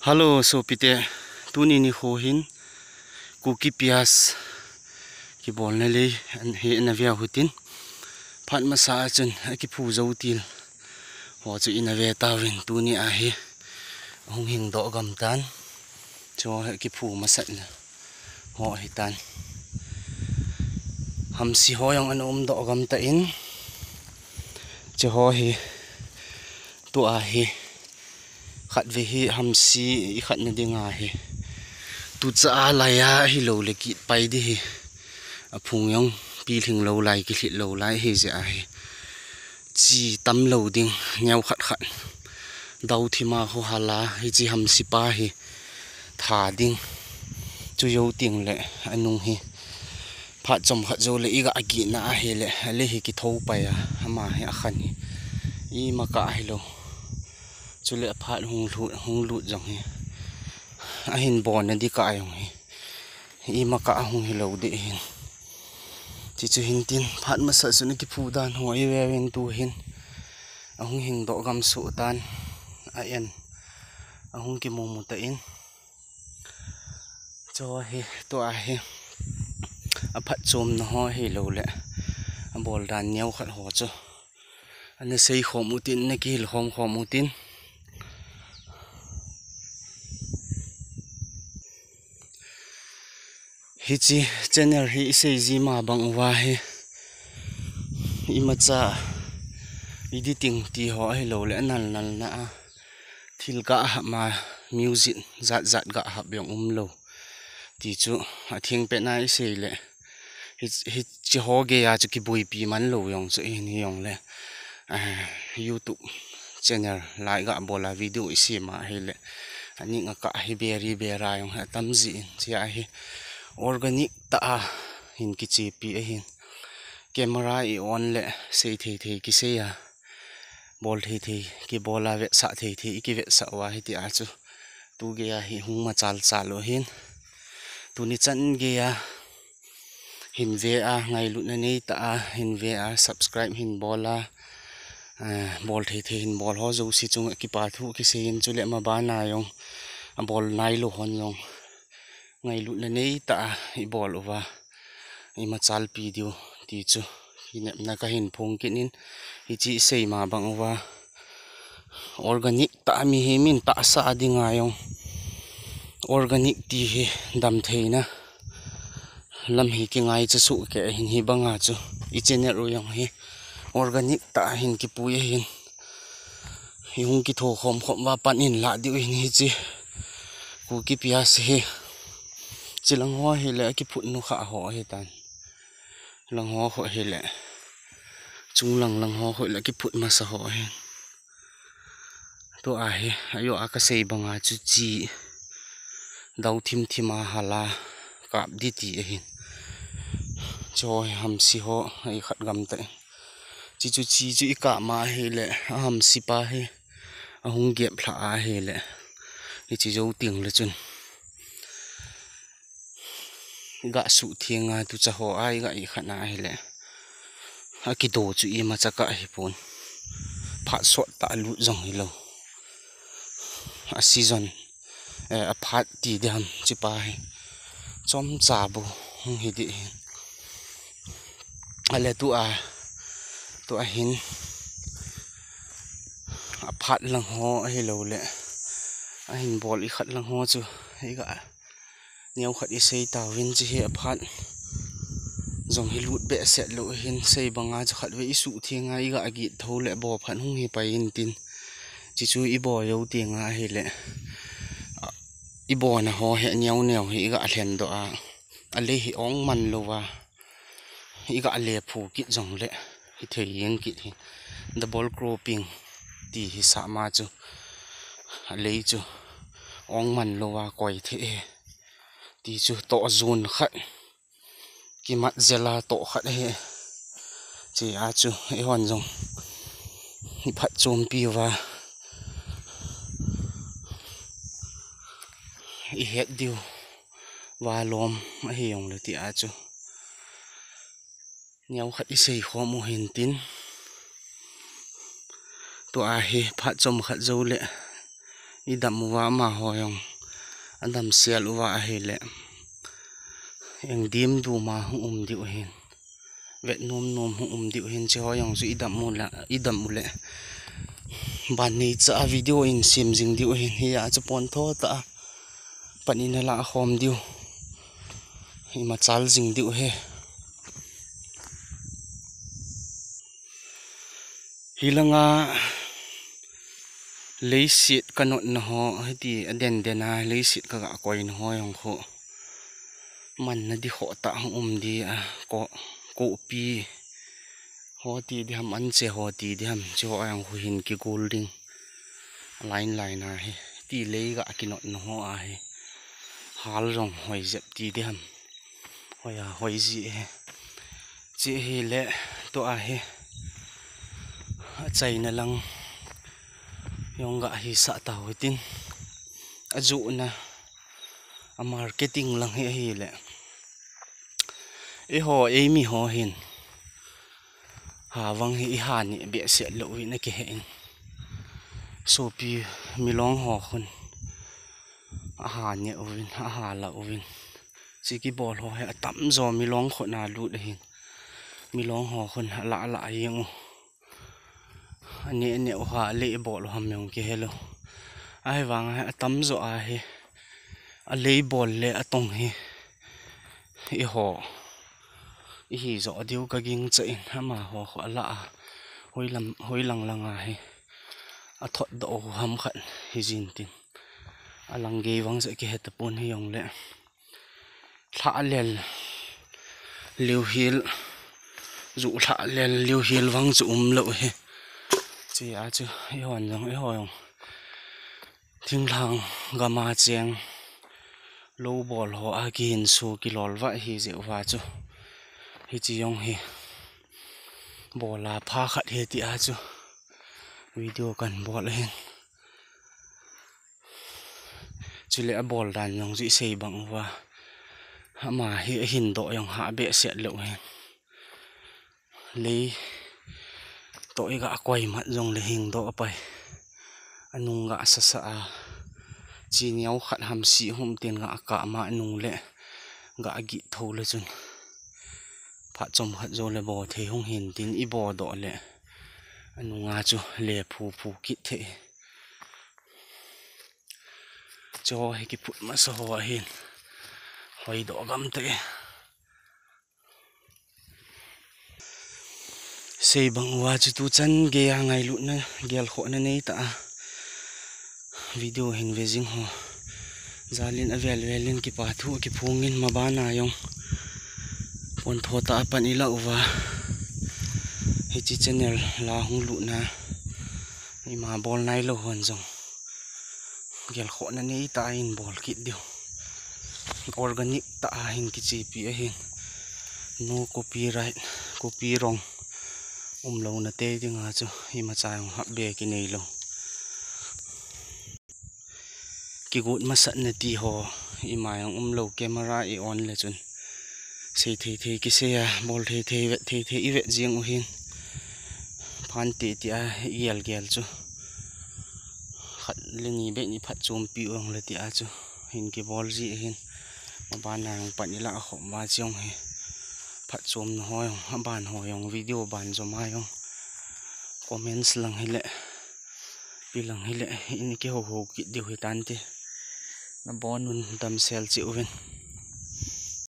Hello, so pite tuni ni ho hin cookie pias ki bol na le an he na via hutin phat ma sa chun ki phu zo til ho chu in a ve ta rin tuni a he hong hing do gam tan cho ki phu ma sat na ho hi tan ham si ho yang an do gam ta in che ho hi tu a he khát về hi ham si khát nên đi ngà hi tu cha lại à hi lâu lệ kịt bay đi hi phùng yong pi hình lâu lại cái lâu lại hi giờ hi chỉ tâm lâu đinh nhau khát khát đầu thì mà ho hala hi chỉ ham si pa hi thà đinh chú yêu tiếng lệ anh nung hi phát trong khát rồi lệ ý gạ kỹ na hi lệ hi cái thâu bay à mà hi khăn hi ý mà cả hi lâu chú lệ phát hung lụt giống hi à hin bòn nên đi cài giống hi ý mà cả hung hi lâu đi hin chỉ chú hin tin phát mà sợ chú này cái phù đàn hỏi về bên tu hin à hung hình độ gam sụ tan à yên à hung cái mồm một tẩy cho hi to à hi à phát chôm nó ho hi lâu lệ à bol đàn nhau khát ho cho anh xây khom một tin này kia khom một tin hi chi channel hi sei ji ma bang wa hi imacha editing ti ho hi lo le nal na thil ka ma music zat ga hab yong lo ti chu a thing pe na sei le hi chi ho ge ya chu ki bui pi man lo yong chu ni yong le YouTube channel lai ga bola video isi ma hi le ani nga ka hi beri bera yong ha tamzi chi a hi organic ta hin ki chi pi hin camera i on le sei the ki se ya bol the ki bola ve sa the ki ve sa wa hi ti a chu tu ge ya hi hung ma chal lo hin tu ni chan ge ya hin ve a ngai lu na nei ta hin ve a subscribe hin bola bol the hin bol ho zo si chung ki pa thu ki se in chu le ma ba na yong bol nai lo hon yong ngai lu na nei ta i bol over i ma chal pi dio ti chu hi ne na ka hin phung kin in hi chi sei ma bang over organic ta mi hi min ta sa dinga yong organic ti hi dam theina lam hi ki ngai chu su ke hin hi banga chu i channel ro yong hi organic ta hin ki pu hin hi hung ki tho khom wa pan in la diu hin hi chi ku ki pias hi chilang ho hi le ki phut nu kha ho hi tan lang ho hi le chung lang ho le ki phut ma sa ho hi to a hi ayo aka sei banga chu chi dau thima hala kap di ti hin choi ham si ho ai khat gam te chi chu i ka ma hi le ham si pa hi a hung gep thla a hi le ni chi zo ting le chun ga su thianga tu cha ho ai ga i khana hi le a ki do chu i ma cha ka hi pon pha so ta lu jong hi lo a season a phat ti dam chi pa hi chom cha bu hi di ale tu a hin a phat lang ho hi lo le a hin bol i khat lang ho chu hi ga nhau khát đi xây tàu viên chỉ hệ phát dòng hi lụt bẹ sẹt lộ hin xây bằng ngà cho khát với sụ thiên ngay gạ gịt thâu lẹ bò phản hung hi bay in tin chỉ chú i bò dấu tiền ngà hi lẹ i bò na ho hệ nhau nèo hi gạ thèn đó à lê hi ong man lo wa hi gạ lẹ phù kít dòng lẹ hi thầy yên kít hi double cropping tì hi sa ma chu à lê chu ong man lo wa quay thế tí chú to zone khát cái mặt zela to khát he chỉ à chú ấy hoàn rong phát chôm pi và ý hết điều và lom ấy dùng được tí à chú nhau khát ý xây khó mô hình tin to à he phát chôm khát dâu lệ idam wa ma hoyong adam sial wa hele eng dim du ma diu hin vet nom diu hin che hoyong zu idam mule ban ni cha video in sim jing diu hin hi a cha pon tho ta panina la khom diu hi ma chal jing diu he hilanga leisit kanot na ho heti aden dena leisit ka koi na ho yong kho man na di kho ta di ko pi ho ti di ham an che ho ti di ham che ho yang hu hin ki golding line na he ti lei ga kinot na ho a he hal rong hoi zep ti di ham hoya hoi ji he chi he le to a he chai na lang yong ga hi sa ta hoitin aju na a marketing lang hi le e ho e mi ho hin ha wang hi ha ni be se lo wi na ke hen so pi mi long ho khun a ha ni ovin a ha la ovin chi ki bol ho he tam zo mi long kho na lu de hin mi long ho khun la yeng ani ha le bol ham yong ke hello ai wang ha tam zo a he a le bol le atong hi e ho hi zo diu ka ging che hama ho la hoi lang a he a thot do ham khan hi jin tin alang ge wang se ke het pon hi yong le tha lel liu hil zu tha lel liu hil wang zu lo he chi a chu e hon jong e hoyong thing thang ga ma cheng low ball ho a kin su ki lol wa hi je wa chu hi chi yong hi bola pha khat he ti a chu video kan bol hen chule a bol dan yong ji sei bang wa ama hi hin do yong ha be se lo hen le to ga koi mat jong le hing do pai anung ga sa a chi nyau khat ham si hum ten ga ka ma nung le ga gi tho le chun pha chom khat zo le bo the hung hin tin i bo do le anunga chu le phu ki the cho he ki put ma so ho hin hoi do gam te sei bang wa chu tu chan ge ya ngai lu na gel kho na nei ta video hin vezing ho zalin avel ki pa thu ki phungin ma ba na yong pon tho ta pan ila uwa hi chi channel la hung lu na ni ma bol nai lo hon jong gel kho na nei ta in bol kit dio organic ta hin ki chi pi hin no copyright copy wrong lo na te dinga chu hi ma cha yong ha be ki nei lo ki gut ma sat na ti ho i ma yong lo camera i on le chun sei the ki se ya bol the i ve jing u hin phan ti a gel chu khat le ni be ni phat chom pi ong le ti a chu hin ki bol ji hin ma ban na pa ni la khom wa chong he phat chom no hoyong ban hoyong video ban zo ma yong comments lang hele pilang hele in ki ho ki diu hi tan ti na bonun dam sel chi uven